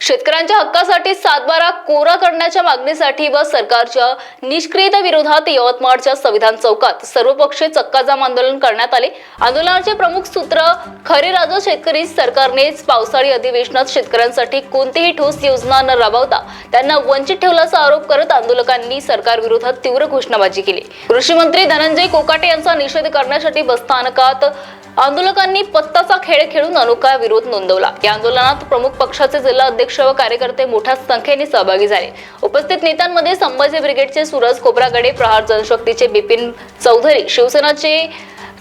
शेतकऱ्यांच्या हक्कासाठी 7/12 कोरा करण्याच्या मागणीसाठी व सरकारच्या निष्क्रियते विरोधात यवतमाळच्या संविधान चौकात सर्वपक्षीय चक्काजाम आंदोलन करण्यात आले। आंदोलनाचे प्रमुख सूत्र खरे राजा शेतकरी सरकारनेच पावसाळी अधिवेशनात शेतकऱ्यांसाठी कोणतीही ठोस योजना न राबवता त्यांना वंचित ठेवल्याचा आरोप करत आंदोलकांनी सरकार विरोधात तीव्र घोषणाबाजी केली। कृषी मंत्री धनंजय कोकाटे यांचा निषेध करण्यासाठी बसस्थानकात आंदोलकांनी पत्ताचा खेळ खेळून अनोखा विरोध नोंदवला। या आंदोलनात प्रमुख पक्षाचे जिल्हा अध्यक्ष व कार्यकर्ते मोठ्या संख्येने सहभागी झाले। उपस्थित नेत्यांमध्ये संभाजी ब्रिगेडचे सूरज खोब्रागडे, प्रहार जनशक्तीचे बिपिन चौधरी, शिवसेनाचे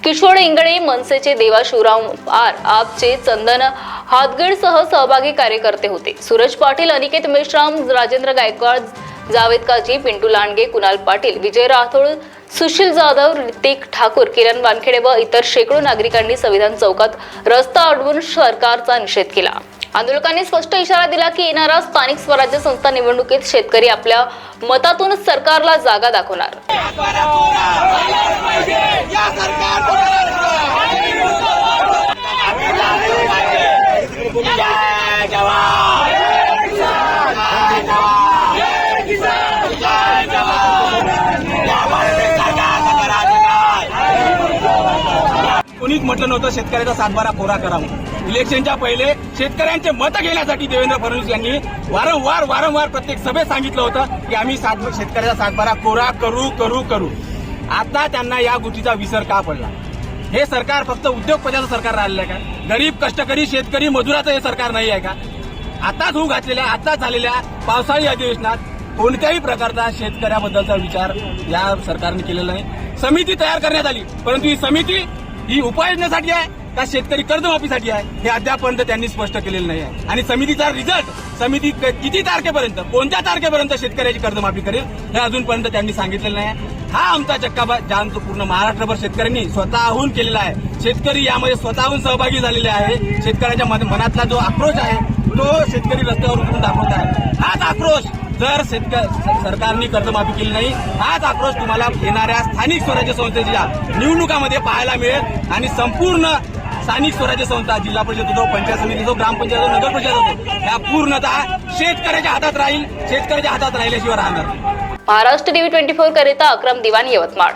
किशोर इंगळे, मनसेचे देवा शिवराम आर, आपचे चंदन हातगडसह सहभागी कार्यकर्ते होते। सूरज पाटील, अनिकेत मेश्राम, राजेंद्र गायकवाड, जावेद काजी, पिंटू लांडगे, कुणाल पाटील, विजय राठोड, सुशील जाधव, ऋतिक ठाकूर, किरण वानखेडे व इतर शेकडो नागरिकांनी संविधान चौकात रस्ता अडवून सरकारचा निषेध केला। आंदोलकांनी स्पष्ट इशारा दिला की येणाऱ्या स्थानिक स्वराज्य संस्था निवडणुकीत शेतकरी आपल्या मतातून सरकारला जागा दाखवणार। कोणीच म्हटलं नव्हतं शेतकऱ्याचा 7/12 कोरा करावा। इलेक्शनच्या पहिले शेतकऱ्यांचे मत घेण्यासाठी देवेंद्र फडणवीस यांनी वारंवार प्रत्येक सभेत सांगितलं होतं की आम्ही शेतकऱ्याचा 7/12 कोरा करू। आता त्यांना या गोष्टीचा विसर का पडला? हे सरकार फक्त उद्योगपतीचं सरकार राहिलेलं आहे का? गरीब कष्टकरी शेतकरी मजुराचं हे सरकार नाही आहे का? आताच होऊ घातलेल्या आताच झालेल्या पावसाळी अधिवेशनात कोणत्याही प्रकारचा शेतकऱ्याबद्दलचा विचार या सरकारने केलेला नाही। समिती तयार करण्यात आली, परंतु ही समिती ही उपाययोजनेसाठी आहे का शेतकरी कर्जमाफीसाठी आहे हे अद्यापर्यंत त्यांनी स्पष्ट केलेलं नाही आहे। आणि समितीचा रिझल्ट, समिती किती तारखेपर्यंत, कोणत्या तारखेपर्यंत शेतकऱ्याची कर्जमाफी करेल हे अजूनपर्यंत त्यांनी सांगितलेलं नाही। हा आमचा चक्का जाम तो पूर्ण महाराष्ट्रभर शेतकऱ्यांनी स्वतःहून केलेला आहे। शेतकरी यामध्ये स्वतःहून सहभागी झालेले आहे। शेतकऱ्याच्या मनातला जो आक्रोश आहे तो शेतकरी रस्त्यावर उतरून दाखवत आहे। हाच आक्रोश जर सरकारने कर्जमाफी केली नाही, हाच आक्रोश तुम्हाला येणाऱ्या स्थानिक स्वराज्य संस्थेच्या निवडणुकामध्ये पाहायला मिळेल। आणि संपूर्ण स्थानिक स्वराज्य संस्था, जिल्हा परिषद असो, पंचायत समिती असो, ग्रामपंचायत असो, नगर परिषद असो, या पूर्णतः शेतकऱ्याच्या हातात राहील, शेतकऱ्याच्या हातात राहिल्याशिवाय राहणार। महाराष्ट्र टीव्ही 24 करिता अक्रम दिवान, यवतमाळ।